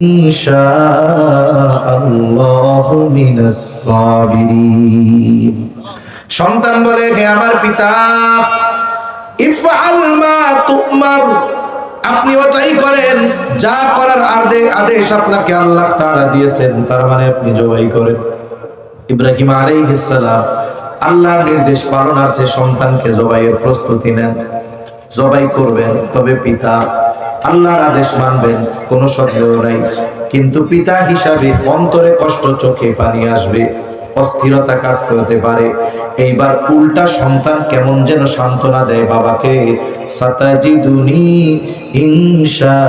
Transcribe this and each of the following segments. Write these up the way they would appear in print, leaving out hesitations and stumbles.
ইনশাআল্লাহু মিনাস সাবিরিন। সন্তান বলে, হে আমার পিতা, ইফআল মা তুমার, আপনি ওটাই করেন যা করার আদেশ আপনাকে আল্লাহ তাআলা দিয়েছেন, তার মানে আপনি জবাই করেন। ইব্রাহিম আলাইহিস সালাম আল্লাহর নির্দেশ পালনার্থে সন্তানকে জবাইয়ের প্রস্তুতি নেন। জবাই করবেন, তবে পিতা আল্লাহর আদেশ মানবেন, কোনো সন্দেহ নাই। কিন্তু পিতা হিসাবে অন্তরে কষ্ট, চোখে পানি আসবে, অস্থিরতা কাজ করতে পারে। এইবার উল্টা সন্তান কেমন যেন সান্ত্বনা দেয় বাবাকে, সাতাজিদুনি ইনশাআল্লাহু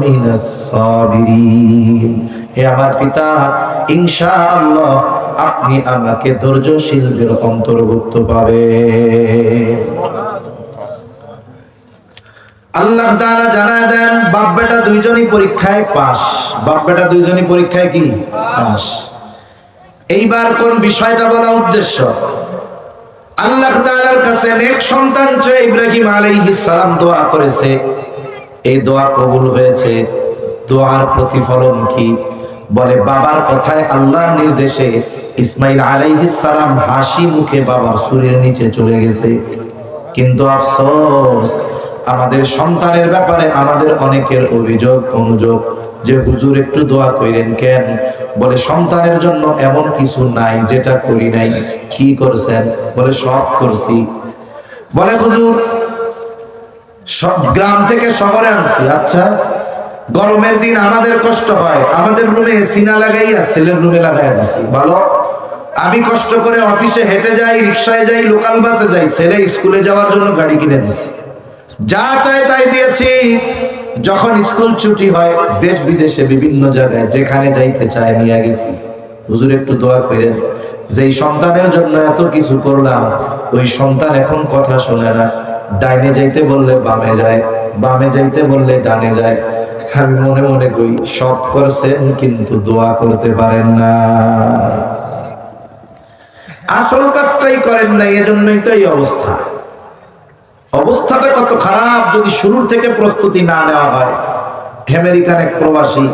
মিনাস সাবিরিন। হে আমার পিতা, ইনশাআল্লাহ আপনি আমাকে ধৈর্যশীলদের অন্তর্ভুক্ত পাবেন। আল্লাহ তাআলা জানায় দেন, বাপ বেটা দুইজনই পরীক্ষায় পাস। বাপ বেটা দুইজনই পরীক্ষায় কি পাস। এইবার কোন বিষয়টা বলা উদ্দেশ্য? আল্লাহ তাআলার কাছে নেক সন্তান চেয়ে ইব্রাহিম আলাইহিস সালাম দোয়া করেছে, এই দোয়া কবুল হয়েছে। দোয়ার প্রতিফলন কি? বলে, বাবার কথায় আল্লাহর নির্দেশে ইসমাইল আলাইহিস সালাম হাসি মুখে বাবার শরীর নিচে চলে গেছে। কিন্তু আফসোস, আমাদের সন্তানের ব্যাপারে আমাদের অনেকের অভিযোগ অনুযোগ যে হুজুর একটু দোয়া কইরেন কেন? বলে, সন্তানের জন্য এমন কিছু নাই যেটা করি নাই। কি করছেন? বলে, সব করছি। বলে, হুজুর সব গ্রাম থেকে শহরে আনছি। আচ্ছা, গরমের দিন আমাদের কষ্ট হয়, আমাদের রুমে এসি না লাগাইয়া ছেলের রুমে লাগাইয়া দিছি। ভালো, আমি কষ্ট করে অফিসে হেঁটে যাই, রিক্সায় যাই, লোকাল বাসে যাই, ছেলে স্কুলে যাওয়ার জন্য গাড়ি কিনে দিছি। যা চাই তাই দিয়েছি। যখন স্কুল ছুটি হয় দেশ বিদেশে বিভিন্ন জায়গায় যেখানে যাইতে চায় নিয়ে গেছি। হুজুর একটু দোয়া করেন, যেই সন্তানের জন্য এত কিছু করলাম ওই সন্তান এখন কথা শোনে না। ডাইনে যাইতে বললে বামে যায়, বামে যাইতে বললে ডানে যায়। আমি মনে মনে কই, সব করছেন কিন্তু দোয়া করতে পারেন না, আসল কাজটাই করেন না। এজন্যই তো এই অবস্থা। অবস্থাটা কত খারাপ যদি শুরুর থেকে প্রস্তুতি না নেওয়া হয়। আমেরিকান এক প্রবাসী,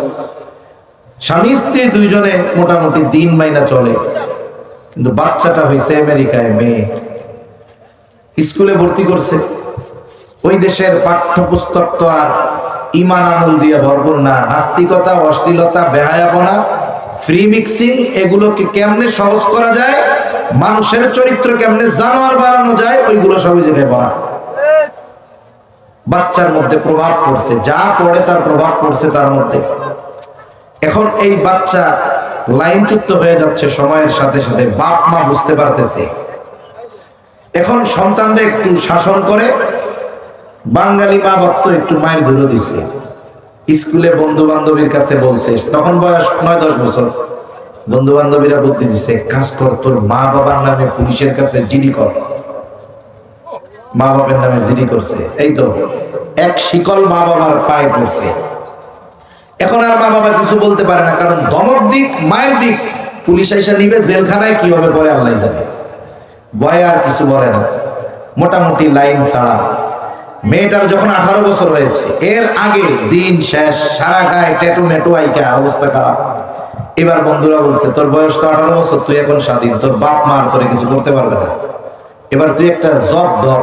স্বামী স্ত্রী দুইজনে মোটামুটি দিন মাইনা চলে, কিন্তু বাচ্চাটা হয়েছে আমেরিকায়, মেয়ে। স্কুলে ভর্তি করছে। ওই দেশের পাঠ্যপুস্তক তো আর ইমান আমল দিয়ে ভরপুর না। নাস্তিকতা, অশ্লীলতা, বেহায়াপনা, ফ্রি মিক্সিং, এগুলোকে কেমনে সহজ করা যায়, মানুষের চরিত্র কেমনে জানোয়ার বানানো যায়, ওইগুলো সবই জায়গায় পড়া। বাচ্চার মধ্যে প্রভাব পড়ছে, যা পড়ে তার প্রভাব পড়ছে তার মধ্যে। এখন এই বাচ্চা লাইনচ্যুত হয়ে যাচ্ছে সময়ের সাথে সাথে। বাপ মা বুঝতে পারতেছে। এখন সন্তানরা একটু শাসন করে। বাঙালি মা বাপ তো একটু মায়ের ধরে দিছে। স্কুলে বন্ধু বান্ধবীর কাছে বলছে, তখন বয়স 9-10 বছর। বন্ধু বান্ধবীরা বুদ্ধি দিছে, কাজ কর, তোর মা বাবার নামে পুলিশের কাছে জিডি কর। মা বাবার নামে জিডি করছে। এই তো এক শিকল মা বাবার পায়ে পড়ছে। এখন আর মা বাবা কিছু বলতে পারে না, কারণ ধমক দিক, মায়ের দিক, পুলিশ আইসা নিবে, জেলখানায় কি হবে পরে আল্লাহ জানে। ভয়ে আর কিছু বলে না, মোটামুটি লাইন ছাড়া। মেয়েটার যখন 18 বছর হয়েছে, এর আগে দিন শেষ, সারা গায়ে ট্যাটু মেটু আইকা, অবস্থা খারাপ। এবার বন্ধুরা বলছে, তোর বয়স তো 18 বছর, তুই এখন স্বাধীন, তোর বাপ মা আর তোরে কিছু করতে পারবে না। এবার তুই একটা জব ধর।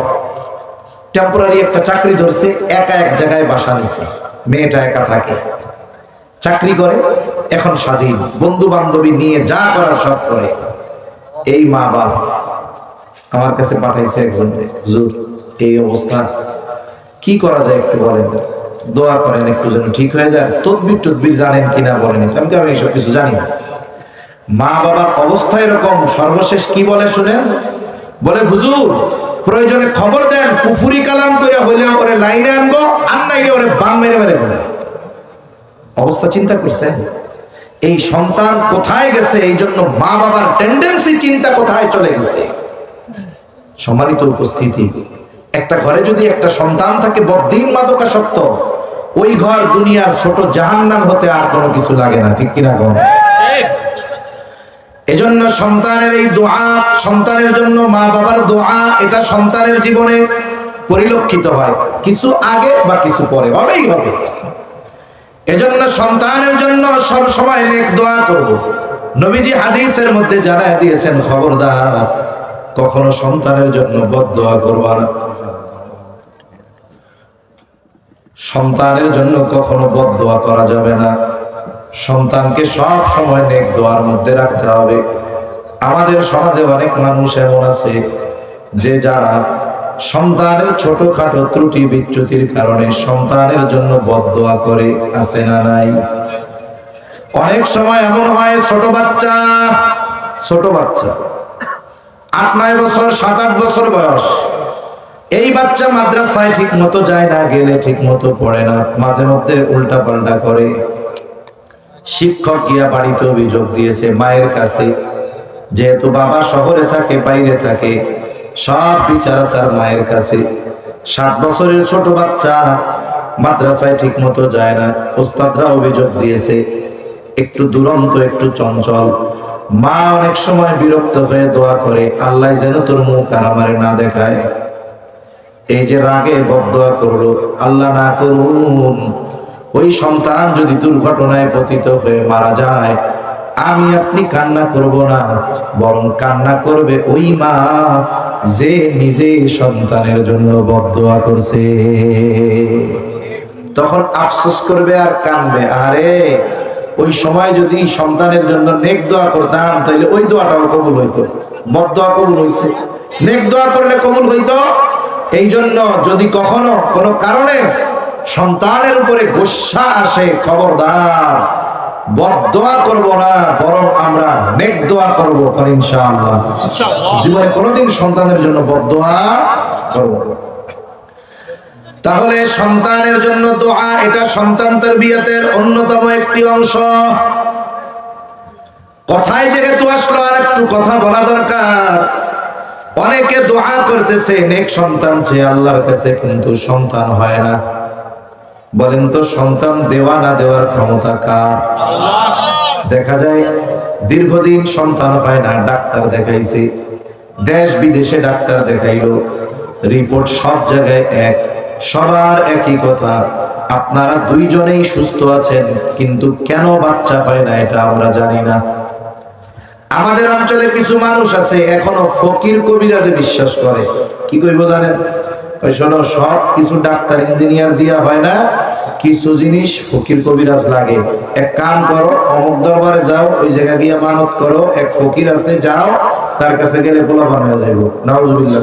টেম্পোরারি একটা চাকরি ধরছে, একা এক জায়গায় বাসা নিছে, মেয়েটা একা থাকে, চাকরি করে, এখন স্বাধীন, বন্ধু বান্ধবী নিয়ে যা করার সব করে। এই মা বাপ আমার কাছে পাঠাইছে একজন, হুজুর এই অবস্থা, কি করা যায় একটু বলেন, দোয়া করেন একটু যেন ঠিক হয়ে যায়। তদবির টদবির জানেন কিনা বলেন। আমি এইসব কিছু জানি না। মা বাবার অবস্থা এরকম। সর্বশেষ কি বলে শুনেন? বলে, হুজুর প্রয়োজনে খবর দেন, কুফুরি কালাম করে হইলে ওরে লাইনে আনবো, আর নাইলে ওরে বান মেরে মেরে বলবো। অবস্থা চিন্তা করছেন? এই সন্তান কোথায় গেছে? এই জন্য মা বাবার টেন্ডেন্সি, চিন্তা কোথায় চলে গেছে। সম্মানিত উপস্থিতি, একটা ঘরে যদি একটা সন্তান থাকে বদ্দিন মাদকাসক্ত, ওই ঘর দুনিয়ার ছোট জাহান্নাম হতে আর কোনো কিছু লাগে না। ঠিক কিনা কোন? এজন্য সন্তানের এই দোয়া, সন্তানের জন্য মা বাবার দোয়া, এটা সন্তানের জীবনে পরিলক্ষিত হয়, কিছু আগে বা কিছু পরে, হবেই হবে। এজন্য সন্তানের জন্য সব সময় নেক দোয়া করব। নবীজি হাদিসের মধ্যে জানায় দিয়েছেন, খবরদার কখনো সন্তানের জন্য বদদোয়া করবা না। সন্তানের জন্য কখনো বদদোয়া করা যাবে না। সন্তানকে সব সময় নেক দোয়ার মধ্যে রাখতে হবে। আমাদের সমাজে অনেক মানুষ এমন আছে যে যারা সন্তানের ছোটখাটো ত্রুটি বিচ্যুতির কারণে সন্তানের জন্য বদদোয়া করে, আছে না নাই? অনেক সময় এমন হয়, ছোট বাচ্চা 8-9 বছর 7-8 বছর বয়স, এই বাচ্চা মাদ্রাসায় ঠিক মতো যায় না, গেলে ঠিক মতো পড়ে না, মাঝে মধ্যে উল্টা পাল্টা করে। শিক্ষক গিয়া বাড়িতে অভিযোগ দিয়েছে মায়ের কাছে, যেহেতু বাবা শহরে থাকে, বাইরে থাকে, সব বিচারাচার মায়ের কাছে। 7 বছরের ছোট বাচ্চা মাদ্রাসায় ঠিক মতো যায় না, ওস্তাদরা অভিযোগ দিয়েছে একটু দুরন্ত, একটু চঞ্চল। মা অনেক সময় বিরক্ত হয়ে দোয়া করে, আল্লাহ যেন তোর মুখ আর আমারে না দেখায়। এই যে রাগে বদদোয়া করলো, আল্লাহ না করুন ওই সন্তান যদি দুর্ঘটনায় পতিত হয়ে মারা যায়, আমি আপনি কান্না করব না, বরং কান্না করবে ওই মা যে নিজে সন্তানের জন্য বদদোয়া করছে। তখন আফসোস করবে আর কানবে, আরে ওই সময় যদি সন্তানের জন্য নেক দোয়া করতাম তাহলে ওই দোয়াটাও কবুল হইতো। বদদোয়া কবুল হইছে, নেক দোয়া করলে কবুল হইতো। এই জন্য যদি কখনো কোনো কারণে সন্তানের উপরে গোসা আসে, খবরদার বদদোয়া করব না, বরং আমরা নেক দোয়া করব ইনশাআল্লাহ। জীবনে কোনোদিন সন্তানের জন্য বদদোয়া করব না। তাহলে সন্তানের জন্য দোয়া, এটা সন্তান তারবিয়াতের অন্যতম একটি অংশ। কথায় যেহেতু আসলো, আর একটু কথা বলা দরকার। অনেকে দোয়া করতেছে নেক সন্তান চেয়ে আল্লাহর কাছে, কিন্তু সন্তান হয় না। বলেন তো সন্তান দেওয়া না দেওয়ার ক্ষমতা কার? দেখা যায় দীর্ঘদিন সন্তান হয় না, ডাক্তার দেখাইছে, দেশ বিদেশে ডাক্তার দেখাইলো, রিপোর্ট সব জায়গায় এক, সবার একই কথা, আপনারা দুইজনেই সুস্থ আছেন, কিন্তু কেন বাচ্চা হয় না এটা আমরা জানি না। আমাদের অঞ্চলে কিছু মানুষ আছে এখনো ফকির কবিরাজে বিশ্বাস করে। কি কইব জানেন? ওই শোনো, সব কিছু ডাক্তার ইঞ্জিনিয়ার দিয়া হয় না, কিছু জিনিস ফকির কবিরাজ লাগে। এক কাম করো, অমুক দরবারে যাও, ওই জায়গা গিয়া মানত করো, এক ফকির আছে, যাও, তার কাছে গেলে পোলাপান হয়ে যাইব। নাউজুবিল্লাহ।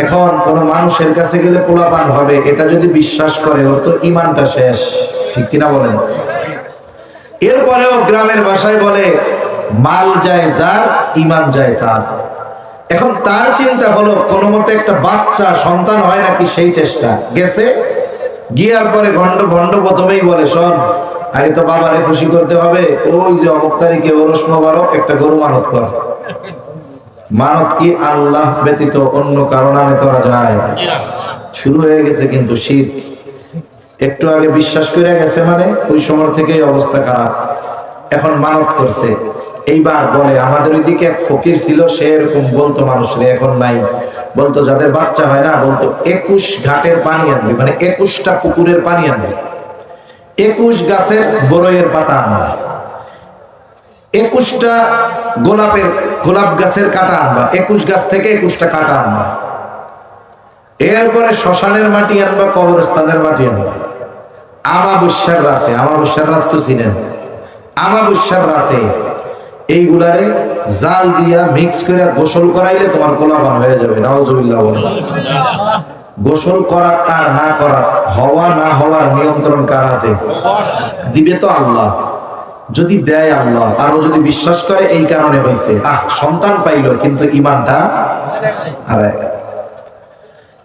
এখন কোন মানুষের কাছে গেলে পোলাপান হবে, এটা যদি বিশ্বাস করে, ওর তো ইমানটা শেষ। ঠিক কিনা বলেন? এরপরেও গ্রামের ভাষায় বলে মাল যায় যার, ইমান যায় তার। এখন তার চিন্তা হলো কোন মতে একটা বাচ্চা সন্তান হয় নাকি সেই চেষ্টা গেছে। গিয়ার পরে ভণ্ড প্রথমেই বলে, শোন, আগে তো বাবারে খুশি করতে হবে, ওই যে অমুক তারিখে ওরস মোবারক একটা গরু মানত কর। মানত কি আল্লাহ ব্যতীত অন্য কারো নামে করা যায়? শুরু হয়ে গেছে কিন্তু শিরক। একটু আগে বিশ্বাস করে গেছে, মানে ওই সময় থেকেই অবস্থা খারাপ। এখন মানত করছে। এইবার বলে, আমাদের ওইদিকে এক ফকির ছিল, সে এরকম বলতো মানুষরে, এখন নাই। বলতো যাদের বাচ্চা হয় না, বলতো 21 ঘাটের পানি আনবি, মানে 21টা পুকুরের পানি আনবি, 21 গাছের বরইয়ের পাতা আনবা, 21টা গোলাপ গাছের কাটা আনবা, 21 গাছ থেকে 21টা কাটা আনবা, এরপরে শ্মশানের মাটি আনবা, কবরস্থানের মাটি আনবা। আমাবস্যার রাতে, আমাবস্যার রাত তো চিনেন, আমাবস্যার রাতে এইগুলারে জাল দিয়া মিক্স করে গোসল করাইলে তোমার পোলাপান হয়ে যাবে। নাউজুবিল্লাহ বলেন। গোসল করা আর না করা, হওয়া না হওয়ার নিয়ন্ত্রণ কার হাতে? দিবে তো আল্লাহ। যদি দেয় আল্লাহ, আর ও যদি বিশ্বাস করে এই কারণে হয়েছে, সন্তান পাইলো কিন্তু ইমানটা হারায় গেল।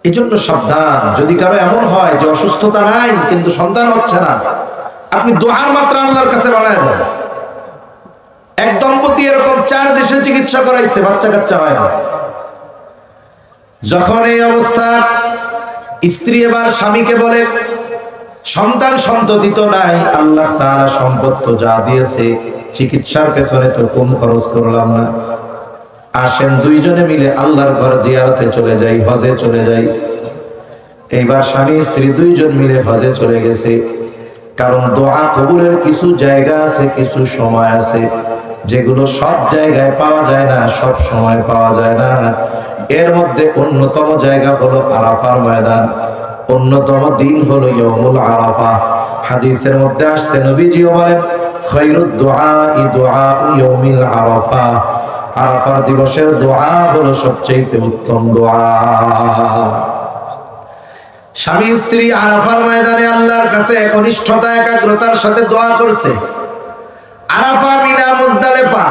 এই জন্য সাবধান। যদি কারো এমন হয় যে অসুস্থতা নাই কিন্তু সন্তান হচ্ছে না, আপনি দোয়ার মাত্রা আল্লাহর কাছে বাড়ায় দেন। এক দম্পতি এরকম 4 দেশে চিকিৎসা করাইছে, বাচ্চা কাচ্চা হয় না। যখন এই অবস্থা, স্ত্রী এবার স্বামীকে বলে, সন্তান সন্ততি তো নাই, আল্লাহ তাআলা সম্পদ তো যা দিয়েছে, চিকিৎসার পেছনে তো কম খরচ করলাম না, আসেন দুইজনে মিলে আল্লাহর ঘর জিয়ারতে চলে যাই, হজে চলে যাই। এইবার স্বামী স্ত্রী দুইজন মিলে হজে চলে গেছে। কারণ দোয়া কবুলের কিছু জায়গা আছে, কিছু সময় আছে যেগুলো সব জায়গায় পাওয়া যায় না, সব সময় পাওয়া যায় না। এর মধ্যে অন্যতম জায়গা হলো আরাফার ময়দান, অন্যতম দিন হলো ইয়াউমুল আরাফা। হাদিসের মধ্যে আসছে, নবীজিও বলেন খায়রুদ দুআই দুআউ ইয়াউমিল আরাফা, আরাফার দিবসের দোয়া হলো সবচেয়ে উত্তম দোয়া। স্বামী স্ত্রী আরাফার ময়দানে আল্লাহর কাছে একনিষ্ঠতা একাগ্রতার সাথে দোয়া করছে। আরাফা, মিনা, মুজদালিফা,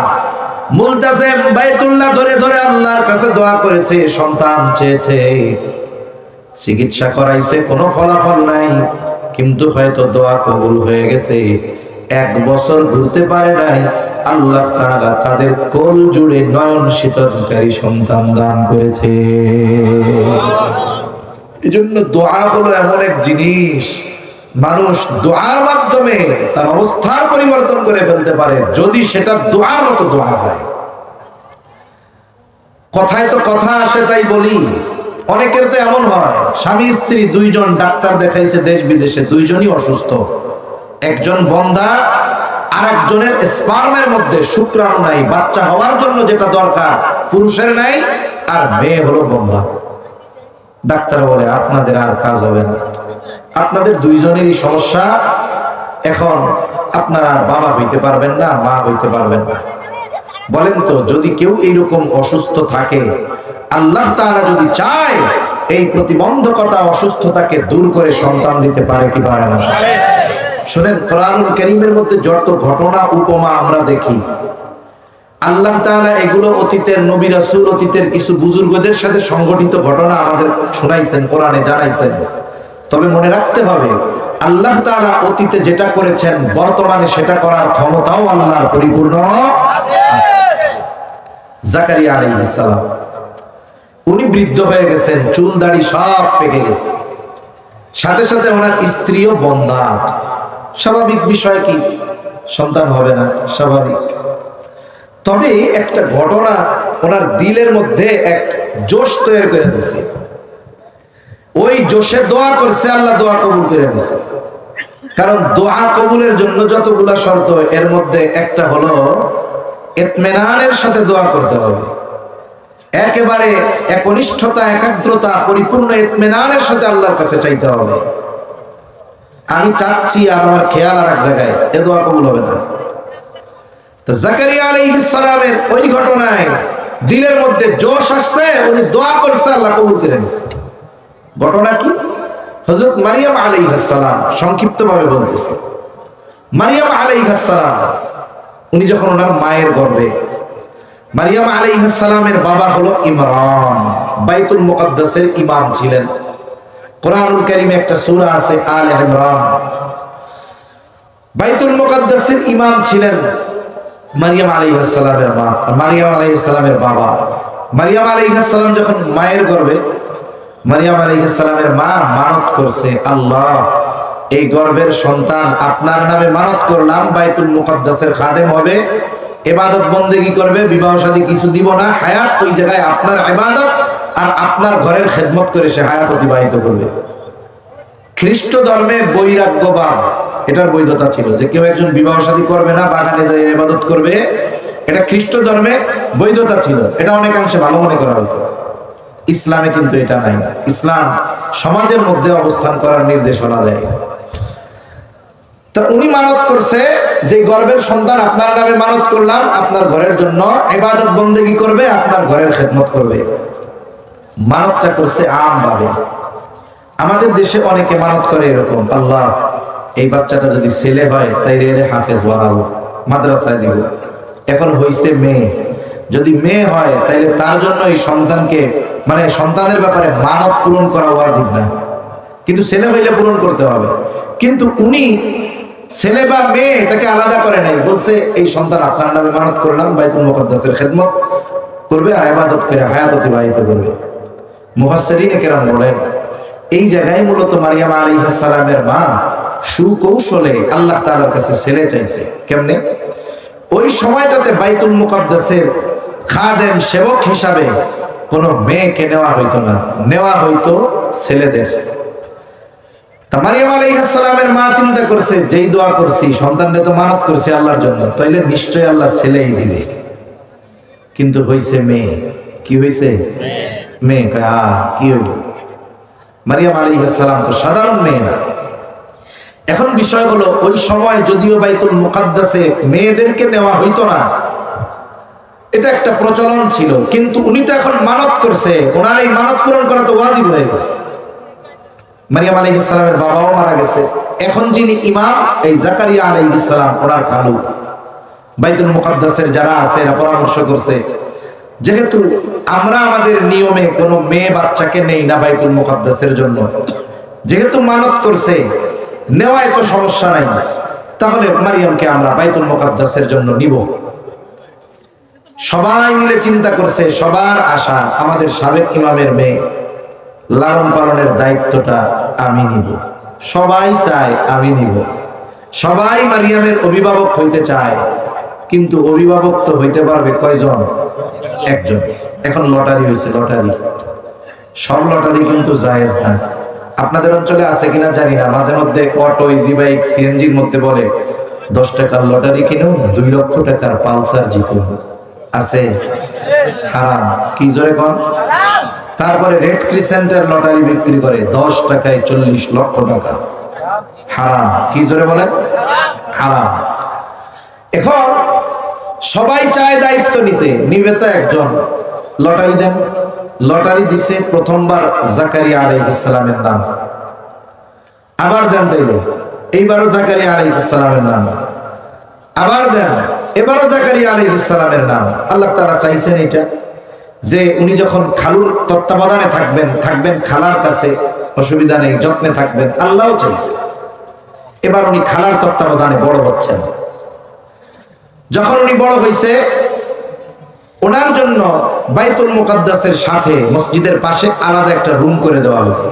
মুলতাজিম, বাইতুল্লাহ ধরে ধরে আল্লাহর কাছে দোয়া করেছে, সন্তান চেয়েছে, চিকিৎসা করাইছে, কোনো ফলাফল নাই, কিন্তু হয়তো দোয়া কবুল হয়ে গেছে। 1 বছর ঘুরতে পারে নাই, আল্লাহ তাআলা তাদের কোল জুড়ে নয়ন শীতলকারী সন্তান দান করেছে। এজন্য দোয়া হলো এমন এক জিনিস, মানুষ দোয়ার মাধ্যমে তার অবস্থার পরিবর্তন করে ফেলতে পারে, যদি সেটা দোয়ার মতো দোয়া হয়। কথায় তো কথা আসে, তাই বলি, অনেকের তো এমন হয়, স্বামী স্ত্রী দুইজন ডাক্তার দেখাইছে দেশ বিদেশে, দুইজনই অসুস্থ। একজন বন্ধা, আর একজনের স্পার্মের মধ্যে শুক্রাণু নাই, বাচ্চা হওয়ার জন্য যেটা দরকার পুরুষের নাই, আর মেয়ে হলো বন্ধা। ডাক্তার বলে আপনাদের আর কাজ হবে না, আপনাদের দুইজনেরই সমস্যা, এখন আপনারা আর বাবা হইতে পারবেন না, মা হইতে পারবেন না। বলেন তো, যদি কেউ এইরকম অসুস্থ থাকে, আল্লাহ তাআলা যদি চায় এই প্রতিবন্ধকতা অসুস্থতাকে দূর করে সন্তান দিতে পারে কি পারে না? শুনেন, কোরআনুল কারীমের মধ্যে যত ঘটনা উপমা আমরা দেখি, আল্লাহ তাআলা এগুলো অতীতের নবী রাসূল, অতীতের কিছু বুজুর্গদের সাথে সংগঠিত ঘটনা আমাদের শোনাইছেন, কোরআনে জানাইছেন। তবে মনে রাখতে হবে, আল্লাহ তাআলা অতীতে যেটা করেছেন বর্তমানে সেটা করার ক্ষমতাও আল্লাহর পরিপূর্ণ আছে। জাকারিয়া আলাইহিস সালাম, উনি বৃদ্ধ হয়ে গেছেন, চুল দাড়ি সব পেকে গেছে, সাথে সাথে ওনার স্ত্রীও বন্ধা। স্বাভাবিক বিষয় কি, সন্তান হবে না, স্বাভাবিক। তবে একটা ঘটনা ওনার দিলের মধ্যে এক জোশ তৈরি করে দিছে, ওই জোশে দোয়া করছে, আল্লাহ দোয়া কবুল করে দিছে। কারণ দোয়া কবুলের জন্য যতগুলা শর্ত, এর মধ্যে একটা হলো ইতমিনানের সাথে দোয়া করতে হবে, একেবারে একনিষ্ঠতা, একাগ্রতা, পরিপূর্ণ ইতমিনানের সাথে আল্লাহর কাছে চাইতে হবে। আমি চাচ্ছি আর আমার খেয়াল আর এক জায়গায়, এ দোয়া কবুল হবে না। তো জাকারিয়া আলাইহিস সালামের ওই ঘটনায় দিলের মধ্যে জোশ আসছে, উনি দোয়া করছে, আল্লাহ কবুল করে নিয়েছে। ঘটনা কি? হযরত মারিয়াম আলাইহিস সালাম, সংক্ষিপ্তভাবে বলতেছি। মারিয়াম আলাইহিস সালাম, উনি যখন ওনার মায়ের গর্ভে, মারিয়াম আলাইহিস সালামের বাবা হলো ইমরান, বাইতুল মুকাদ্দাসের ইমাম ছিলেন। কোরআনুল কারীমে একটা সূরা আছে আলে ইমরান, বাইতুল মুকাদ্দাসের ইমাম ছিলেন মারিয়াম আলাইহিস সালামের মা, মারিয়াম আলাইহিস সালামের বাবা। মারিয়াম আলাইহিস সালাম যখন মায়ের গর্ভে, মারিয়াম আলাইহিস সালামের মা মানত করছে, আল্লাহ এই গর্ভের সন্তান আপনার নামে মানত করলাম, বাইতুল মুকাদ্দাসের খাদেম হবে, ইবাদত বন্দেগী করবে, বিবাহ শাদী কিছু দিব না, হায়াত ওই জায়গায় আপনার ইবাদত আর আপনার ঘরের খেদমত করে সে হায়াত অতিবাহিত করবে। খ্রিস্ট ধর্মে বৈরাগ্যবাদ, এটার বৈধতা ছিল যে কেউ একজন বিবাহ শাদী করবে না, বাগানে যায় ইবাদত করবে, এটা খ্রিস্ট ধর্মে বৈধতা ছিল, এটা অনেকাংশে ভালো মনে করা হতো। ইসলামে কিন্তু এটা নাই। ইসলাম সমাজের মধ্যে অবস্থান করার নির্দেশনা দেয়। তা উনি মানত করছে যে গর্ভের সন্তান আপনার নামে মানত করলাম, আপনার ঘরের জন্য ইবাদত বন্দেগী করবে, আপনার ঘরের খেদমত করবে। মানতটা করছে আমভাবে। আমাদের দেশে অনেকে মানত করে এরকম, আল্লাহ এই বাচ্চাটা যদি ছেলে হয় তাই রে হাফেজ বানাবো, মাদ্রাসায় দিব। এখন হইছে মেয়ে, যদি মেয়ে হয় তাইলে তার জন্য এই সন্তানকে, মানে সন্তানের ব্যাপারে মানত পূরণ করা ওয়াজিব না, কিন্তু ছেলে হইলে পূরণ করতে হবে। কিন্তু উনি ছেলে বা মেয়ে এটাকে আলাদা করে নাই, বলছে এই সন্তান আপনার নামে মানত করলাম, বাইতুল মুকাদ্দাসের খেদমত করবে আর ইবাদত করে হায়াত অতিবাহিত করবে। মুফাসসিরিনে কেরাম বলেন, এই জায়গায় মূলত মারিয়াম আলাইহিস সালামের মা সুকৌশলে আল্লাহ তাআলার কাছে ছেলে চাইছে। কেমনে? ওই সময়টাতে বাইতুল মুকাদ্দাসের খাদেম, সেবক হিসাবে কোনো মেয়েকে নেওয়া হইতো না, নেওয়া হইতো ছেলেদের। তা মারিয়াম আলাইহিস সালামের মা চিন্তা করছে, যেই দোয়া করছি, সন্তানরে তো মানত করছি আল্লাহর জন্য, তাইলে নিশ্চয়ই আল্লাহ ছেলেই দিবে। কিন্তু হইছে মেয়ে। কি হইছে? মেয়ে। কি হইল? মারিয়াম আলাইহিস সালাম তো সাধারণ মেয়ে না। এখন বিষয় হলো, ওই সময় যদিও বাইতুল মুকাদ্দাসে মেয়েদেরকে নেওয়া হইতো না, এটা একটা প্রচলন ছিল, কিন্তু উনি তো এখন মানত করছে, ওনার এই মানত পূরণ করা তো ওয়াজিব হয়ে গেছে। মারিয়াম আলাইহিস সালামের বাবাও মারা গেছে, এখন যিনি ইমাম, এই জাকারিয়া আলাইহিস সালাম, ওনার খালু। বাইতুল মুকাদ্দাসের যারা আছে এরা পরামর্শ করছে, যেহেতু আমরা আমাদের নিয়মে কোনো মেয়ে বাচ্চাকে নেই না বাইতুল মুকাদ্দাসের জন্য, যেহেতু মানত করছে, নেওয়ায় তো সমস্যা নাই, তাহলে মারিয়ামকে আমরা বাইতুল মুকাদ্দাসের জন্য নিব। সবাই মিলে চিন্তা করছে, সবার আশা আমাদের সাবেক ইমামের মেয়ে, লালন পালনের দায়িত্বটা আমি নিব। সবাই চায় আমি নিব, সবাই মারিয়ামের অভিভাবক হইতে চায়, কিন্তু অভিভাবক তো হইতে পারবে কয়জন? একজন। এখন লটারি হয়েছে, লটারি। সব লটারি কিন্তু জায়েজ না। আপনাদের অঞ্চলে আছে কিনা জানি না, মাঝে মধ্যে অটো, ইজি বাইক, সিএনজির মধ্যে বলে 10 টাকার লটারি কিনুন, 2 লক্ষ টাকার পালসার জিতুন। আছে? হারাম। কি জোরে কোন? তারপরে রেড ক্রিসেন্টের লটারি বিক্রি করে 10 টাকায় 40 লক্ষ টাকা। হারাম। কি জোরে বলেন? হারাম। এখন সবাই চায় দায়িত্ব নিতে, নিবে তো একজন। লটারি দেন। লটারি দিছে প্রথমবার জাকারিয়া আলাইহিস সালামের নাম, আবার দেন তাইলে, এইবারও জাকারিয়া আলাইহিস সালামের নাম, আবার দেন, এবারও জাকারিয়া আলাইহিস সালামের নাম। আল্লাহ তাআলা চাইছেন এটা, যে উনি যখন খালুর তত্ত্বাবধানে থাকবেন খালার কাছে, অসুবিধা নেই, যত্নে থাকবেন। আল্লাহও চাইছে। এবার উনি খালার তত্ত্বাবধানে বড় হচ্ছেন। যখন উনি বড় হয়েছে, ওনার জন্য বাইতুল মুকাদ্দাসের সাথে মসজিদের পাশে আলাদা একটা রুম করে দেওয়া হয়েছে।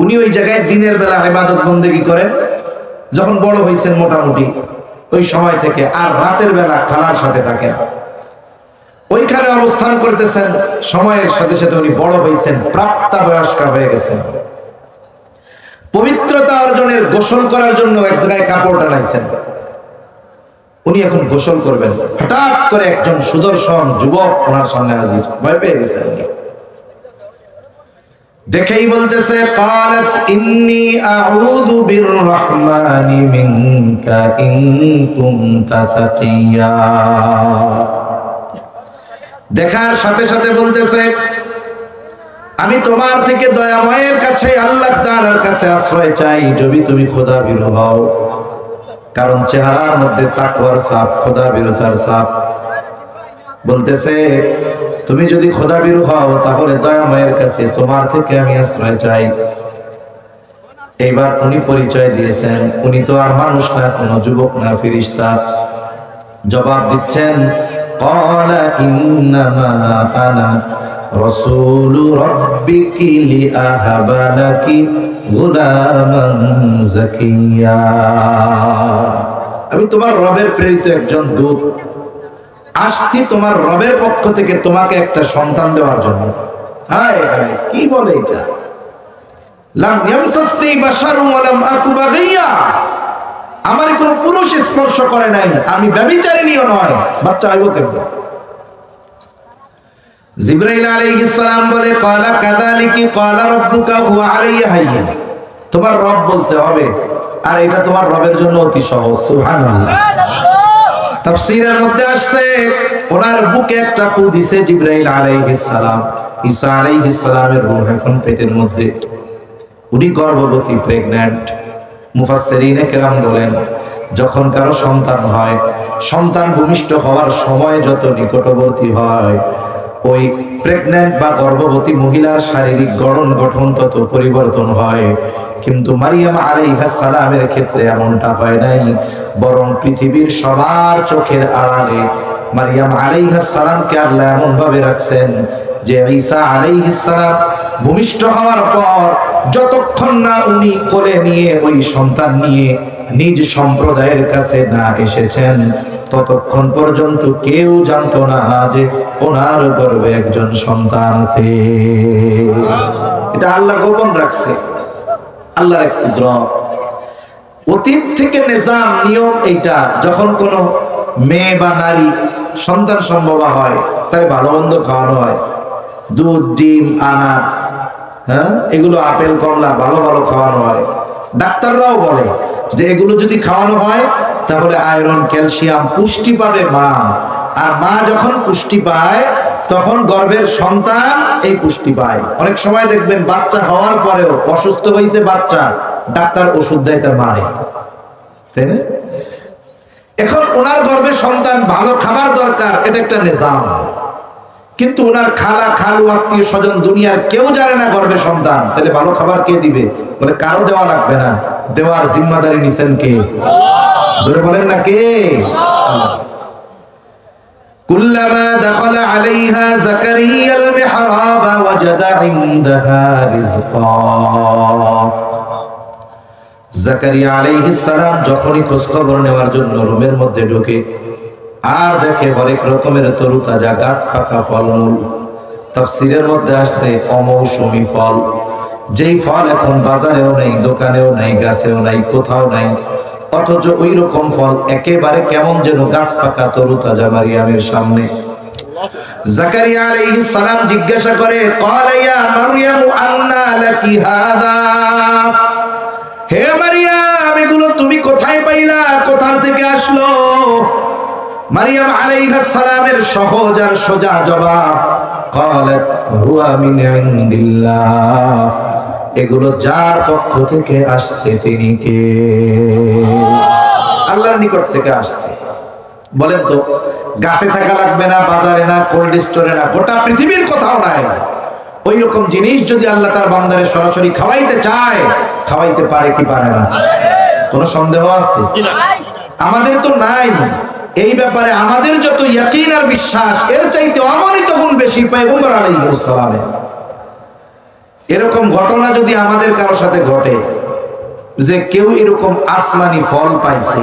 উনি ওই জায়গায় দিনের বেলা ইবাদত বন্দেগী করেন। যখন বড় হয়েছেন মোটামুটি ওই সময় থেকে আর রাতের বেলা খালার সাথে থাকেন, ওইখানে অবস্থান করতেছেন। সময়ের সাথে সাথে উনি বড় হয়েছেন, প্রাপ্তবয়স্কা হয়ে গেছেন। পবিত্রতা অর্জনের গোসল করার জন্য এক জায়গায় কাপড় টানাইছেন। উনি এখন গোসল করবেন, হঠাৎ করে একজন সুদর্শন যুবক ওনার সামনে হাজির। ভয় পেয়ে গেছেন উনি। দেখেই বলতেছে, قالت إني أعوذ بالرحمن منك إن كنت تقيا। দেখার সাথে সাথে বলতেছে, আমি তোমার থেকে দয়াময়ের কাছে, আল্লাহ তাআলার কাছে আশ্রয় চাই, যদি তুমি খোদাভীরু হও। কারণ চেহারার মধ্যে তাকওয়ার ছাপ, খোদাভীরুতার ছাপ। বলতেছে, তুমি যদি খোদাভীরু হও, তাহলে দয়াময়ের কাছে তোমার থেকে আমি আশ্রয় চাই। এইবার উনি পরিচয় দিয়েছেন, উনি তো আর মানুষ না, কোনো যুবক না, ফেরেশতা। জবাব দিচ্ছেন, قال إنما أنا رسول ربك لأهب لك غلاما زكيا। আমি তোমার রবের প্রেরিত একজন দূত, আসছি তোমার রবের পক্ষ থেকে তোমাকে একটা সন্তান দেওয়ার জন্য। হায় হায়, কি বলে এটা? লাম ইয়ামসাসনি বাশারুন ওয়া লাম আকু বাগিয়া। আমার কোনো পুরুষ স্পর্শ করে নাই, আমি ব্যভিচারিণীও নয়, বাচ্চা হইব কেমনে? জিবরাইল আলাইহিস সালাম বলে, ক্বালা কাযালিকি ক্বালা রাব্বুকা হুয়া আলাইয়া হাইয়্যিন। তোমার রব বলছে হবে, আর এটা তোমার রবের জন্য অতি সহজ। সুবহানাল্লাহ। তাফসীরের মধ্যে আসছে, ওনার বুকে একটা ফু দিছে জিবরাইল আলাইহিস সালাম। ঈসা আলাইহিস সালামের রূহ এখন পেটের মধ্যে, উনি গর্ভবতী, প্রেগন্যান্ট। মুফাসসিরিনে কেরাম বলেন, যখন কারো সন্তান হয়, সন্তান ভূমিষ্ঠ হওয়ার সময় যত নিকটবর্তী হয়, ওই প্রেগন্যান্ট বা গর্ভবতী মহিলার শারীরিক গঠন তত পরিবর্তন হয়। কিন্তু মারিয়াম আলাইহিস সালামের ক্ষেত্রে এমনটা হয় নাই, বরং পৃথিবীর সবার চোখের আড়ালে মারিয়াম আলাইহিস সালামকে আল্লাহ এমন ভাবে রাখছেন যে ঈসা আলাইহিস সালাম ভূমিষ্ঠ হওয়ার পর যতক্ষণ না উনি কোলে নিয়ে ওই সন্তান নিয়ে নিজ সম্প্রদায়ের কাছে না এসেছেন, ততক্ষণ পর্যন্ত কেউ জানতো না যে ওনার গর্ভে একজন সন্তান আছে। এটা আল্লাহ গোপন রাখছে। আল্লাহর এক কুদরত। অতীত থেকে নিজাম নিয়ম এইটা, যখন কোনো মেয়ে বা নারী সন্তান সম্ভব হয় তার ভালো মন্দ খাওয়ানো হয়, দুধ, ডিম, আনার, হ্যাঁ, এগুলো আপেল, কমলা ভালো ভালো খাওয়ানো হয়। ডাক্তাররাও বলে যে এগুলো যদি খাওয়ানো হয় তাহলে আয়রন, ক্যালসিয়াম, পুষ্টি পাবে মা। আর মা যখন পুষ্টি পায় তখন গর্ভের সন্তান এই পুষ্টি পায়। অনেক সময় দেখবেন বাচ্চা হওয়ার পরেও অসুস্থ হয়েছে বাচ্চা, ডাক্তার ওষুধ দেয় তার মারে, তাই না? এখন ওনার গর্ভে সন্তান, ভালো খাবার দরকার, এটা একটা নিজাম। কিন্তু ওনার খালা, খালু, আত্মীয় স্বজন দুনিয়ার কেউ জানে না গর্ভে সন্তান, তাহলে ভালো খাবার কে দিবে? বলে কারো দেওয়া লাগবে না, দেওয়ার জিম্মাদারি নিছেন কে? জোরে বলেন না কে? কুল্লামা দাখালা আলাইহা যাকারিয়াল মিহরাবা ওয়াজাদা ইনদাহা রিজকা। যাকারিয়া আলাইহিস সালাম যখনই খোঁজ খবর নেওয়ার জন্য রুমের মধ্যে ঢোকে আর দেখে হরেক রকমের তরুতাজা গাছ, পাকা ফলমূল। তাফসীরের মধ্যে আসছে অমৌসুমী ফল, যেই ফল এখন বাজারেও নাই, দোকানেও নাই, গাছেও নাই, কোথাও নাই, অথচ ওই রকম ফল একেবারে কেমন যেন গাছ পাকা তরুতাজা মারিয়ামের সামনে। যাকারিয়া আলাইহিস সালাম জিজ্ঞাসা করে, ক্বালা ইয়া মারইয়াম আন্না লাকি হাযা, হে মারিয়াম এগুলো তুমি কোথায় পাইলা, কোথা থেকে আসলো? মারিয়াম আলাইহিস সালামের সহজ আর সোজা জবাব, ক্বালাত হুয়া মিন ইনদিল্লাহ, এগুলো যার পক্ষ থেকে আসছে তিনি কে? আল্লাহর নিকট থেকে আসছে। বলেন তো, গাছে থাকা লাগবে না, বাজারে না, কোল্ড স্টোরে না, গোটা পৃথিবীর কোথাও নাই। ওই রকম জিনিস যদি আল্লাহ তার বান্দারে সরাসরি খাওয়াইতে চায়, খাওয়াইতে পারে কি পারে না? কোনো সন্দেহ আছে? আমাদের তো নাই এই ব্যাপারে। আমাদের যত ইয়াকিন আর বিশ্বাস, এর চাইতে অগণিত গুণ বেশি পয়গম্বর আলাইহিস সালামের। এরকম ঘটনা যদি আমাদের কারো সাথে ঘটে যে কেউ এরকম আসমানি ফল পাইছে,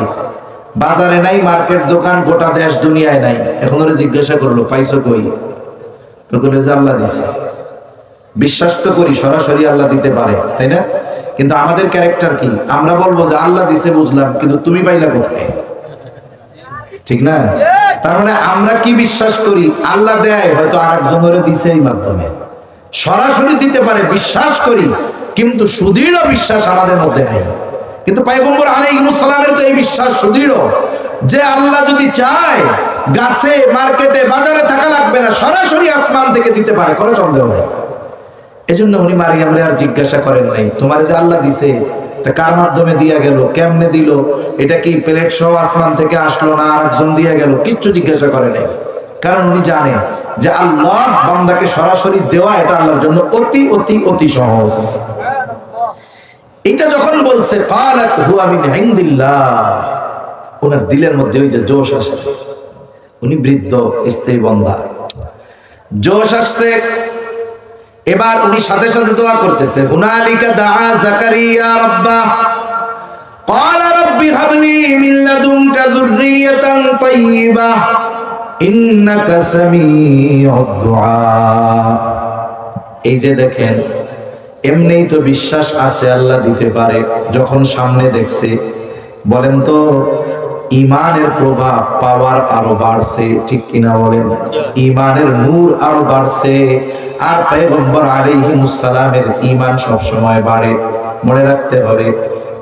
বাজারে নাই, মার্কেট, দোকান, গোটা দেশ দুনিয়ায় নাই, এখন ওরা জিজ্ঞাসা করলো পাইছো কই? তখন আল্লাহ দিছে। বিশ্বাস তো করি সরাসরি আল্লাহ দিতে পারে, তাই না? কিন্তু আমাদের ক্যারেক্টার কি? আমরা বলবো যে আল্লাহ দিছে বুঝলাম, কিন্তু তুমি পাইলা কোথায়? ঠিক না? তার মানে আমরা কি বিশ্বাস করি? আল্লাহ দেয়, হয়তো আরেকজনের দিছে এই মাধ্যমে, সরাসরি দিতে পারে বিশ্বাস করি, কিন্তু সুদৃঢ় বিশ্বাস আমাদের মধ্যে নাই। কিন্তু পয়গম্বর আলাইহিস সালামের তো এই বিশ্বাস সুদৃঢ় যে আল্লাহ যদি চায় গাছে, মার্কেটে, বাজারে থাকা লাগবে না, সরাসরি আসমান থেকে দিতে পারে, কোনো সন্দেহ নেই। এজন্য উনি মারিয়ামরে আর জিজ্ঞাসা করেন নাই তোমার যে আল্লাহ দিছে তা কার মাধ্যমে দিয়া গেল, কেমনে দিল, এটা কি প্লেট সহ আসমান থেকে আসলো না আরেকজন দিয়া গেল, কিচ্ছু জিজ্ঞাসা করে নাই। কারণ উনি জানেন যে আল্লাহ বান্দাকে সরাসরি দেওয়া এটা আল্লাহর জন্য অতি অতি অতি সহজ। এটা যখন বলছে ক্বালাত হুয়া মিন ইনদিল্লাহ, ওনার দিলের মধ্যে ওই যে জোশ আসছে, উনি বৃদ্ধ স্ত্রী বন্ধা, জোশ আসছে। এবার উনি সাথে সাথে দোয়া করতেছে, হুনালিকা দাআ যাকারিয়া রাব্বাহ ক্বালা রাব্বি হাবলি মিন লাদুনকা যুররিয়াতান তাইয়্যিবাহ ইন্নাকা সামিউদ দুআ। এই যে দেখেন, এমনিই তো বিশ্বাস আছে আল্লাহ দিতে পারে, যখন সামনে দেখছে, বলেন তো ইমানের প্রভাব, পাওয়ার আরো বাড়ছে, ঠিক কিনা বলেন? ইমানের নূর আরো বাড়ছে। আর পয়গম্বর আলাইহিস সালামের ইমান সব সময় বাড়ে। মনে রাখতে হবে,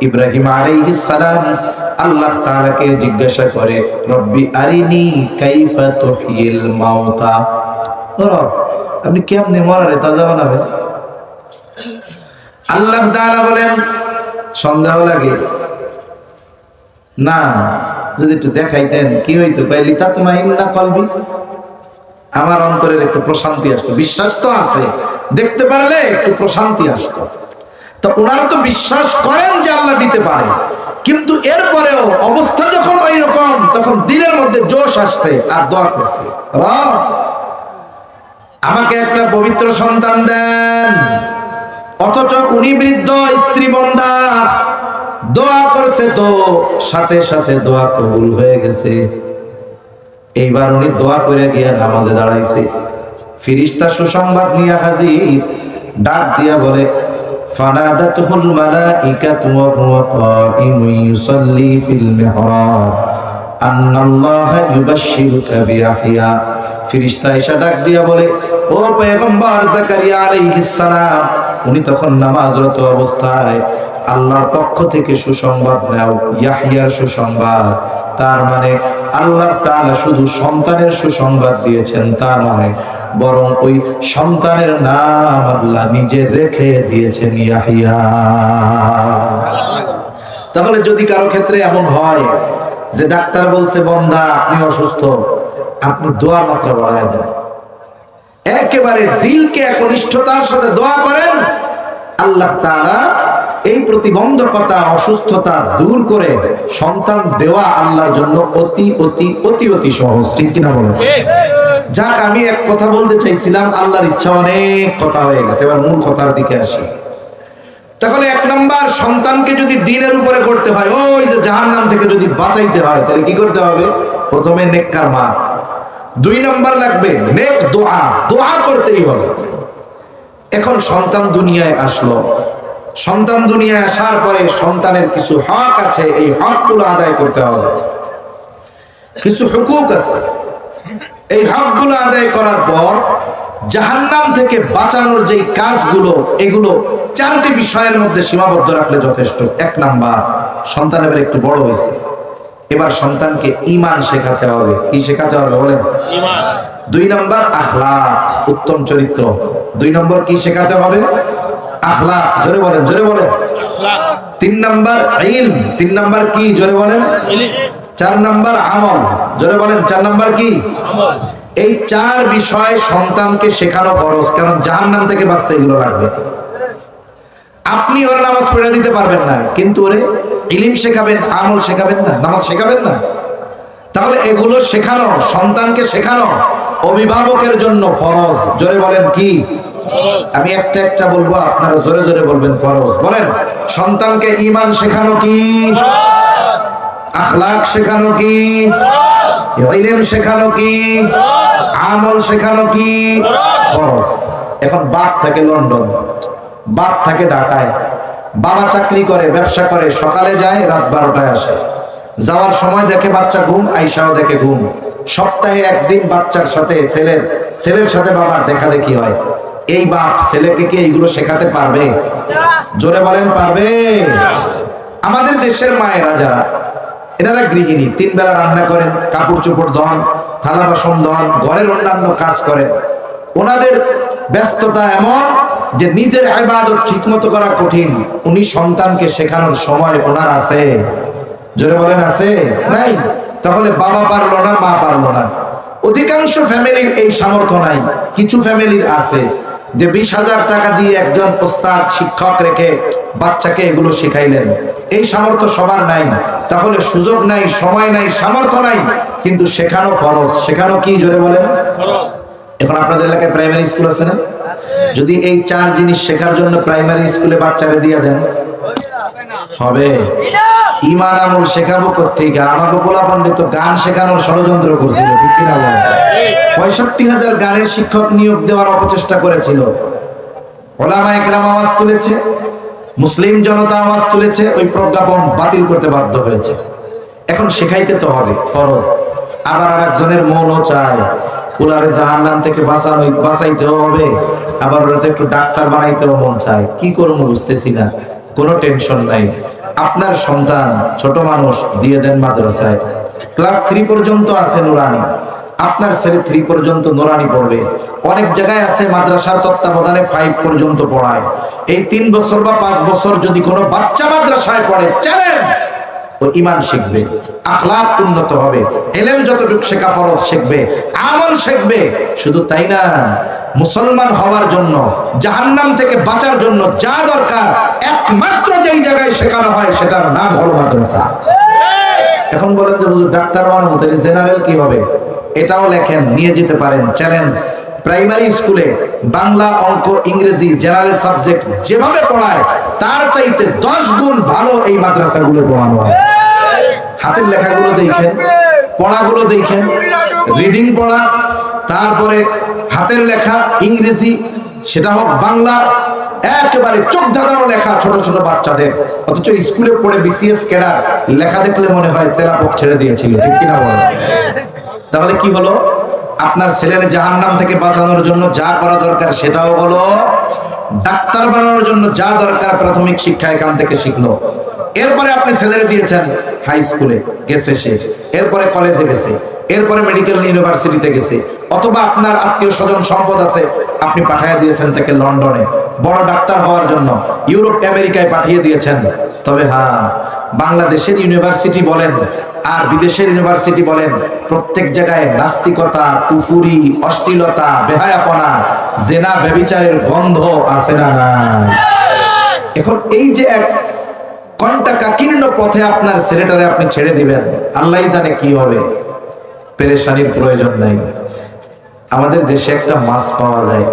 ইব্রাহিম আলাইহিস সালাম আল্লাহ তাআলাকে জিজ্ঞাসা করে, রব্বি আরিনি কাইফা তুহিল মাউতা, রব আপনি কেমনে মরারে তাজা বানাবেন? আল্লাহ তাআলা বলেন, সন্দেহ লাগে না, যদি একটু দেখাইতেন কি হইতো? কইলি তাতমাইন্না কলবি, আমার অন্তরের একটু প্রশান্তি আসতো। বিশ্বাস তো আছে, দেখতে পারলে একটু প্রশান্তি আসতো। তো ওনারা তো বিশ্বাস করেন যে আল্লাহ দিতে পারে, কিন্তু এরপরেও অবস্থা যখন ওই রকম, তখন দিলের মধ্যে জোশ আসছে আর দোয়া করছে, রব আমাকে একটা পবিত্র সন্তান দেন। অথচ উনি বৃদ্ধ স্ত্রী বন্ধা, দোয়া করছে তো সাথে সাথে দোয়া কবুল হয়ে গেছে। এইবার উনি দোয়া করে গিয়া নামাজে দাঁড়াইছে, ফেরেশতা সুসংবাদ নিয়ে হাজির, ডাক দিয়া বলে, ফানাদাতুহুল মালাইকাতু ওয়া হুয়া কাইমুন ইউসাল্লি ফিল মিহরাব আন্নাল্লাহা ইউবাশশিরুকা বিয়াহইয়া। ফেরেশতা এসে ডাক দিয়া বলে, ও পয়গম্বর জাকারিয়া আলাইহিস সালাম, উনি তখন নামাজরত অবস্থায় আল্লাহর পক্ষ থেকে সুসংবাদ নাও, ইয়াহইয়ার সুসংবাদ। তার মানে আল্লাহ তাআলা শুধু সন্তানের সুসংবাদ দিয়েছেন তা নয়, বরং ওই সন্তানের নাম আল্লাহ নিজে রেখে দিয়েছেন ইয়াহইয়া। তাহলে যদি কারো ক্ষেত্রে এমন হয় যে ডাক্তার বলছে বন্ধা আপনি অসুস্থ, আপনি দোয়ার মাত্রা বাড়ায় দেন, একেবারে দিলকে একনিষ্ঠতার সাথে দোয়া করেন, আল্লাহ তাআলা এই প্রতিবন্ধকতা অসুস্থতা দূর করে সন্তান দেওয়া আল্লাহর জন্য অতি অতি অতি অতি সহজ। ঠিক কিনা বলেন? যাক, আমি এক কথা বলতে চাইছিলাম, আল্লাহর ইচ্ছা অনেক কথা হয়ে গেছে, এবার মূল কথার দিকে আসি। তাহলে এক নাম্বার, সন্তানকে যদি দ্বীনের উপরে করতে হয়, ওই যে জাহান্নাম থেকে যদি বাঁচাইতে হয়, তাহলে কি করতে হবে? প্রথমে নেককার মা, 2 নাম্বার লাগবে নেক দোয়া, দোয়া করতেই হবে। এখন সন্তান দুনিয়ায় আসলো, সন্তান দুনিয়ায় আসার পরে সন্তানের কিছু হক আছে, এই হকগুলো আদায় করতে হবে। কিছু হুকুক আছে, এই হকগুলো আদায় করার পর জাহান্নাম থেকে বাঁচানোর যেই কাজগুলো, এগুলো 4টি বিষয়ের মধ্যে সীমাবদ্ধ রাখলে যথেষ্ট। 1 নাম্বার, সন্তান এবার একটু বড় হয়েছে, এবার সন্তানকে ঈমান শেখাতে হবে। কি শেখাতে হবে বলেন? ঈমান। 2 নাম্বার আখলাক, উত্তম চরিত্র। 2 নম্বর কি শেখাতে হবে? আখলাক। জোরে বলেন, জোরে বলেন। আখলাক। 3 নাম্বার ইলম। 3 নাম্বার কি? জোরে বলেন। ইলম। 4 নাম্বার আমল। জোরে বলেন, 4 নাম্বার কি? আমল। এই 4 বিষয় সন্তানকে শেখানো ফরজ, কারণ জাহান্নাম থেকে বাঁচতে এগুলো লাগবে। আপনি ওর নামাজ পড়ে দিতে পারবেন না, কিন্তু ওরে ইলম শেখাবেন, আমল শেখাবেন না, নামাজ শেখাবেন না। তাহলে এগুলো শেখানো, সন্তানকে শেখানো অভিভাবকের জন্য ফরজ। জোরে বলেন কি? আমি একটা একটা বলবো, আপনারা জোরে জোরে বলবেন ফরজ। বলেন, সন্তানকে ঈমান শেখানো কি? আখলাক শেখানো কি? ইলম শেখানো কি? আমল শেখানো কি? ফরজ। এখন বাপ থাকে লন্ডন, বাপ থাকে ঢাকায়, বাবা চাকরি করে, ব্যবসা করে, সকালে যায়, রাত 12টায় আসে। যাওয়ার সময় দেখে বাচ্চা ঘুম, আইসাও দেখে ঘুম। সপ্তাহে একদিন বাচ্চার সাথে ছেলের সাথে বাবার দেখা দেখি হয়। এই বাপ ছেলেকে কি এইগুলো শেখাতে পারবে? জোরে বলেন, পারবে? আমাদের দেশের মায়েরা যারা, এনারা গৃহিণী, 3 বেলা রান্না করেন, কাপড় চোপড় ধন, থালা বাসন ধন, ঘরের অন্যান্য কাজ করেন। ওনাদের ব্যস্ততা এমন যে নিজের ইবাদত ঠিকমতো করা কঠিন। উনি সন্তানকে শেখানোর সময় ওনার আছে? জোরে বলেন, আছে? নাই। তাহলে বাবা পারলো না, মা পারলো না। অধিকাংশ ফ্যামিলির এই সামর্থ্য নাই। কিছু ফ্যামিলির আছে যে 20,000 টাকা দিয়ে একজন ওস্তাদ শিক্ষক রেখে বাচ্চাকে এগুলো শিখাইলেন। এই সামর্থ্য সবার নাই। তাহলে সুযোগ নাই, সময় নাই, সামর্থ্য নাই, কিন্তু শেখানো ফরজ। শেখানো কি? জোরে বলেন। এখন আপনাদের এলাকায় প্রাইমারি স্কুল আছে না? যদি এই 4 জিনিস শেখার জন্য প্রাইমারি স্কুলে বাচ্চারে দিয়ে দেন, হবে? ঈমান আমল শেখাবো কোত্থেকে? আমাকে পোলাপানরে তো গান শেখানোর ষড়যন্ত্র করছিল, ঠিক কিনা বলেন? 65,000 গানের শিক্ষক নিয়োগ দেওয়ার অপচেষ্টা করেছিল। ওলামায়ে কেরাম আওয়াজ তুলেছে, মুসলিম জনতা আওয়াজ তুলেছে, ওই প্রজ্ঞাপন বাতিল করতে বাধ্য হয়েছে। এখন শেখাইতে তো হবে, ফরজ। আবার আরেকজনের মনও চায়, পুলারে জাহান্নাম থেকে বাঁচাইতেও হবে, আবার ওরা তো একটু ডাক্তার বানাইতেও মন চায়। কি করবো বুঝতেছি না। কোনো টেনশন নাই, আপনার সন্তান ছোট মানুষ, দিয়ে দেন মাদ্রাসায়। ক্লাস 3 পর্যন্ত আছে নুরানি, আপনার ছেলে 3 পর্যন্ত নুরানি পড়বে। অনেক জায়গায় আছে মাদ্রাসার তত্ত্বাবধানে 5 পর্যন্ত পড়ায়। এই 3 বছর বা 5 বছর যদি কোনো বাচ্চা মাদ্রাসায় পড়ে, চ্যালেঞ্জ, ও ঈমান শিখবে, আখলাক উন্নত হবে, ইলম যতটুকু শেখা ফরজ শিখবে, আমল শিখবে। শুধু তাই না, মুসলমান হওয়ার জন্য, জাহান্নাম থেকে বাঁচার জন্য যা দরকার, একমাত্র যেই জায়গায় শেখানো হয় সেটার নাম হলো মাদ্রাসা। এখন বলেন যে হুজুর ডাক্তার বানাবো, তাহলে জেনারেল কি হবে? এটাও লেখেন, নিয়ে যেতে পারেন, চ্যালেঞ্জ। প্রাইমারি স্কুলে বাংলা, অঙ্ক, ইংরেজি, জেনারেল সাবজেক্ট যেভাবে পড়ায় তার চাইতে 10 গুণ ভালো এই মাদ্রাসাগুলো পড়ানো হয়। হাতের লেখাগুলো দেখেন, পড়াগুলো দেখেন, রিডিং পড়া, তারপরে হাতের লেখা ইংরেজি, সেটা হোক বাংলা, একেবারে চোখ ধাঁধানো লেখা ছোট ছোট বাচ্চাদের, অথচ স্কুলে পড়ে বিসিএস ক্যাডার লেখা দেখলে মনে হয় তেলাপোক ছেড়ে দিয়েছিল, ঠিক কিনা বলেন? তাহলে কি হলো? আপনার ছেলের জাহান্নাম থেকে বাঁচানোর জন্য যা করা দরকার সেটাও হলো, ডাক্তার বানানোর জন্য যা দরকার প্রাথমিক শিক্ষা এখান থেকে শিখলো। এরপরে আপনি ছেলেরে দিয়েছেন হাই স্কুলে গেছে সে, এরপরে কলেজে গেছে, এরপরে মেডিকেল ইউনিভার্সিটিতে গেছে, অথবা আপনার আত্মীয় স্বজন সম্পদ আছে, আপনি পাঠিয়ে দিয়েছেন তাকে লন্ডনে বড় ডাক্তার হওয়ার জন্য, ইউরোপ আমেরিকায় পাঠিয়ে দিয়েছেন। তবে হ্যাঁ, বাংলাদেশের ইউনিভার্সিটি বলেন আর বিদেশের ইউনিভার্সিটি বলেন, প্রত্যেক জায়গায় নাস্তিকতা, কুফুরি, অশ্লীলতা, বেহায়াপনা, জেনা, ব্যভিচারের গন্ধ আছে না নাই? এখন এই যে এক কণ্টাকাকীর্ণ পথে আপনার ছেলেটারে আপনি ছেড়ে দিবেন, আল্লাহই জানে কি হবে। পেরেশানির প্রয়োজন নাই। আমাদের দেশে একটা মাছ পাওয়া যায়,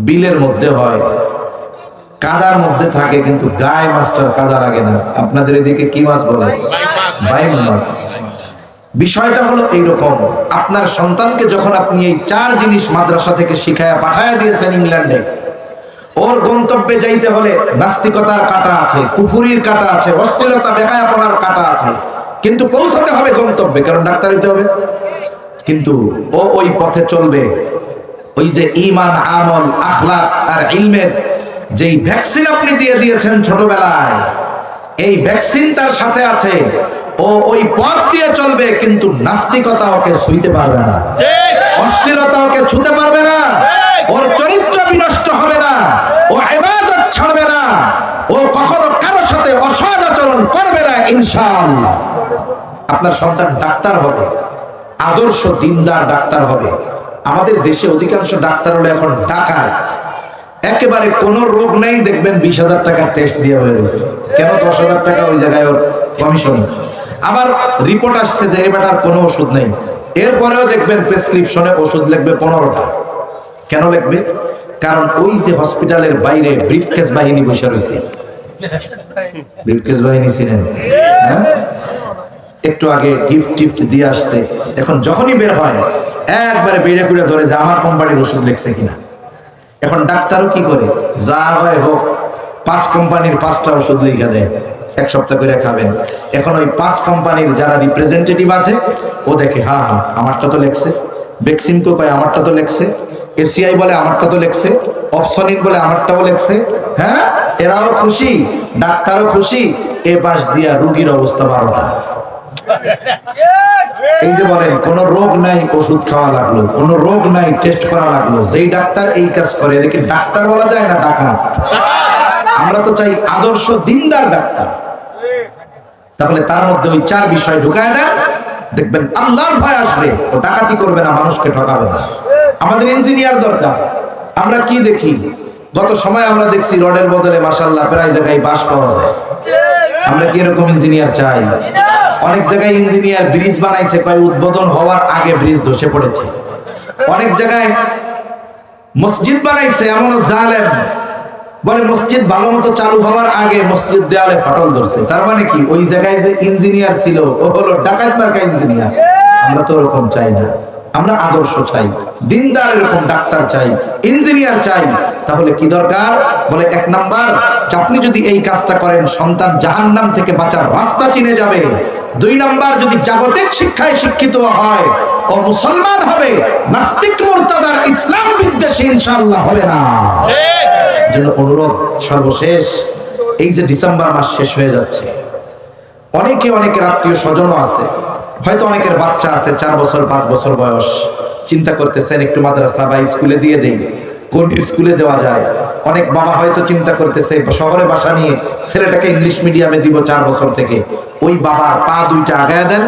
বিলের মধ্যে হয়, কাদার মধ্যে থাকে, কিন্তু গায়ে মাছটার কাদা লাগে না। আপনাদের এদিকে কি মাছ বলে? বাইম মাছ। বিষয়টা হলো এইরকম, আপনার সন্তানকে যখন আপনি এই 4 জিনিস মাদ্রাসা থেকে শিখায়া পাঠায়া দিয়েছেন ইংল্যান্ডে, ওর গন্তব্যে যাইতে হলে নাস্তিকতার কাঁটা আছে, কুফুরির কাঁটা আছে, অশ্লীলতা, বেহায়াপনার কাঁটা আছে, কিন্তু পৌঁছাতে হবে গন্তব্যে, কারণ ডাক্তার হইতে হবে। কিন্তু ও ওই পথে চলবে, ওই যে ঈমান, আমল, আখলাক আর ইলমের যেই ভ্যাকসিন আপনি দিয়ে দিয়েছেন ছোটবেলায়, এই ভ্যাকসিন তার সাথে আছে, ও ওই পথ দিয়ে চলবে, কিন্তু নাস্তিকতা ওকে ছুঁইতে পারবে না, অশ্লীলতা ওকে ছুঁতে পারবে না, ওর চরিত্র বিনষ্ট হবে না, ও ইবাদত ছাড়বে না, ও কখনো কারোর সাথে অসৎ আচরণ করবে না ইনশাআল্লাহ। আপনার সন্তান ডাক্তার হবে, আদর্শ দিনদার ডাক্তার হবে। আমাদের দেশে অধিকাংশ ডাক্তার হলো এখন ডাকাত, একেবারে কোনো রোগ নাই, দেখবেন 20,000 টাকার টেস্ট দিয়ে হয়ে গেছে। কেন? 10,000 টাকা ওই জায়গায় ওর কমিশন আছে। আবার রিপোর্ট আসছে যে এবারে কোনো ওষুধ নেই, এরপরেও দেখবেন প্রেসক্রিপশনে ওষুধ লিখবে 15টা। কেন লিখবে? কারণ ওই যে হসপিটালের বাইরে ব্রিফকেস বাহিনী বসে রয়েছে। ব্রিফকেস বাহিনী ছিলেন, হ্যাঁ, একটু আগে গিফট টিফট দিয়ে আসছে। এখন যখনই বের হয় একবারে বেড়ে কুড়ে ধরে যে আমার কোম্পানির ওষুধ লিখছে কিনা। এখন ডাক্তারও কি করে, যা হয় হোক 5 কোম্পানির 5টা ওষুধ লিখে দেয়, 1 সপ্তাহ করে খাবেন। এখন ওই 5 কোম্পানির যারা রিপ্রেজেন্টেটিভ আছে, ও দেখে হ্যাঁ হ্যাঁ আমারটা তো লেখছে, বেক্সিমকো কয় আমারটা তো লেখছে, এসিআই বলে আমারটা তো লেখছে, অপসনিন বলে আমারটাও লেখছে। হ্যাঁ, এরাও খুশি, ডাক্তারও খুশি, এ পাশ দিয়া রোগীর অবস্থা 12টা। এই যে বলেন কোন রোগ নাই, ওষুধ খাওয়া লাগলো, কোন রোগ নাই, টেস্ট করা লাগলো। যেই ডাক্তার এই কাজ করে, এটাকে ডাক্তার বলা যায় না ডাকাত? আমরা তো চাই আদর্শ দিনদার ডাক্তার। তাহলে তার মধ্যে ওই 4 বিষয় ঢুকায় দেন, দেখবেন আল্লাহর ভয় আসবে, ও ডাকাতি করবে না, মানুষকে ঠকাবে না। আমাদের ইঞ্জিনিয়ার দরকার। আমরা কি দেখি, গত সময় আমরা দেখছি রডের বদলে মাশাআল্লাহ প্রায় জায়গায় বাঁশ পাওয়া যায়। আমরা কি এরকম ইঞ্জিনিয়ার চাই? অনেক জায়গায় ইঞ্জিনিয়ার ব্রিজ বানাইছে, কয় উদ্বোধন হওয়ার আগে ব্রিজ ধসে পড়েছে। অনেক জায়গায় মসজিদ বানাইছে, এমনও জালেম বলে মসজিদ ভালো মতো চালু হওয়ার আগে মসজিদ দেয়ালে ফাটল ধরছে। তার মানে কি, ওই জায়গায় যে ইঞ্জিনিয়ার ছিল ও হলো ডাকাত মার্কা ইঞ্জিনিয়ার। আমরা তো ওরকম চাই না, আমরা আদর্শ চাই, দিনদার এরকম ডাক্তার চাই, ইঞ্জিনিয়ার চাই। তাহলে কি দরকার? বলে 1 নাম্বার, আপনি যদি এই কাজটা করেন, সন্তান জাহান্নাম থেকে বাঁচার রাস্তা চিনে যাবে। 2 নাম্বার, যদি জাগতিক শিক্ষায় শিক্ষিত হয়, ও মুসলমান হবে, নাস্তিক মুরতাদার ইসলাম বিদ্বেষী ইনশাআল্লাহ হবে না। জন্য অনুরোধ, সর্বশেষ, এই যে ডিসেম্বর মাস শেষ হয়ে যাচ্ছে, অনেকের আত্মীয় স্বজনও আছে, হয়তো অনেকের বাচ্চা আছে 4 বছর 5 বছর বয়স, চিন্তা করতেছেন একটু মাদ্রাসা বা স্কুলে দিয়ে দেই, কোন স্কুলে দেওয়া যায়। অনেক বাবা হয়তো চিন্তা করতেছে শহরে বাসা নিয়ে ছেলেটাকে ইংলিশ মিডিয়ামে দিব 4 বছর থেকে। ওই বাবার পা 2টা আগায়া দেন,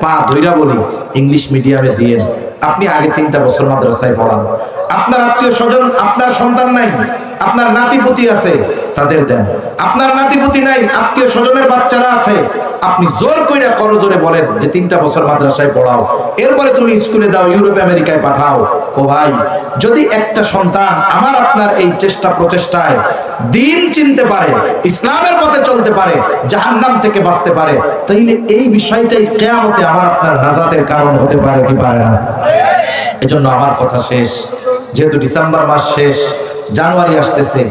পা ধইরা বলি ইংলিশ মিডিয়ামে দিয়েন, আপনি আগে 3টা বছর মাদ্রাসায় পড়ান। আপনার আত্মীয় স্বজন, আপনার সন্তান নাই, আপনার নাতিপুতি আছে, তাদের দেন। আপনার নাতিপুতি নাই, আত্মীয় স্বজনের বাচ্চারা আছে, আপনি জোর কইরা করজোরে বলেন যে 3টা বছর মাদ্রাসায় পড়াও, এরপরে তুমি স্কুলে দাও, ইউরোপ আমেরিকায় পাঠাও। ও ভাই, যদি একটা সন্তান আমার আপনার এই চেষ্টা প্রচেষ্টায় দিন চিনতে পারে, ইসলামের পথে চলতে পারে, জাহান্নাম থেকে বাঁচতে পারে, তাইলে এই বিষয়টাই কিয়ামতে আমার আপনার নাজাতের কারণ হতে পারে কি পারে না? এজন্য আমার কথা শেষ, যেহেতু ডিসেম্বর মাস শেষ, জানুয়ারি আসতেছে,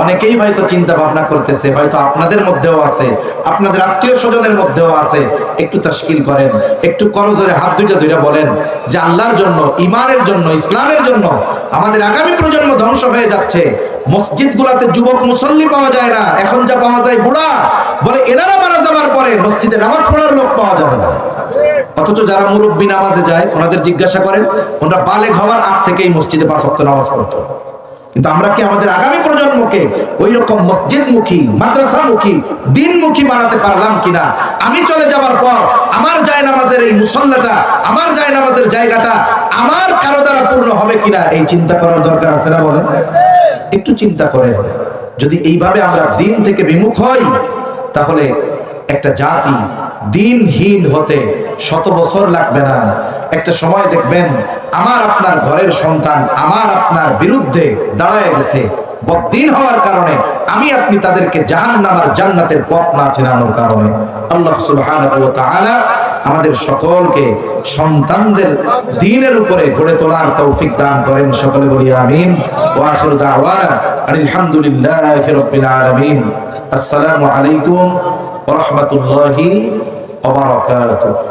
অনেকেই হয়তো চিন্তা ভাবনা করতেছে, হয়তো আপনাদের মধ্যেও আছে, আপনাদের আত্মীয় স্বজনের মধ্যেও আছে, একটু তাশকিল করেন, একটু করজোরে হাত দুইটা ধরে বলেন যে আল্লাহর জন্য, ইমানের জন্য, ইসলামের জন্য আমাদের আগামী প্রজন্ম ধ্বংস হয়ে যাচ্ছে। মসজিদগুলোতে যুবক মুসল্লি পাওয়া যায় না, এখন যা পাওয়া যায় বুড়া। বলে এনারা মারা যাবার পরে মসজিদে নামাজ পড়ার লোক পাওয়া যাবে না। অথচ যারা মুরব্বী নামাজে যায় ওনাদের জিজ্ঞাসা করেন, ওনারা বালেগ হওয়ার আগ থেকেই মসজিদে 5 ওয়াক্ত নামাজ পড়তো। কিন্তু আমরা কি আমাদের আগামী প্রজন্মকে ওই রকম মসজিদমুখী, মাদ্রাসামুখী, দিনমুখী বানাতে পারলাম কিনা? আমি চলে যাবার পর আমার জায়নামাজের এই মুসল্লাটা, আমার জায়নামাজের জায়গাটা আমার কারো দ্বারা পূর্ণ হবে কিনা, এই চিন্তা করার দরকার আছে না? বলে একটু চিন্তা করেন। যদি এইভাবে আমরা দিন থেকে বিমুখ হই, তাহলে একটা জাতি দিনহীন হতে 100 বছর লাগবে না। একটা সময় দেখবেন আমার আপনার ঘরের সন্তান আমার আপনার বিরুদ্ধে দাঁড়ায় গেছে, বদ্দিন হওয়ার কারণে আমি আপনি তাদেরকে জাহান্নাম আর জান্নাতের পথ না চেনানোর কারণে। আল্লাহ সুবহানাহু ওয়া তাআলা আমাদের সকলকে সন্তানদের দ্বীনের উপরে গড়ে তোলার তৌফিক দান করেন। সকলে বলি আমিন। ওয়া আখিরু দাওয়ানা আলহামদুলিল্লাহি রাব্বিল আলামিন। আসসালামু আলাইকুম ওয়া রাহমাতুল্লাহি ওয়া বারাকাতুহু।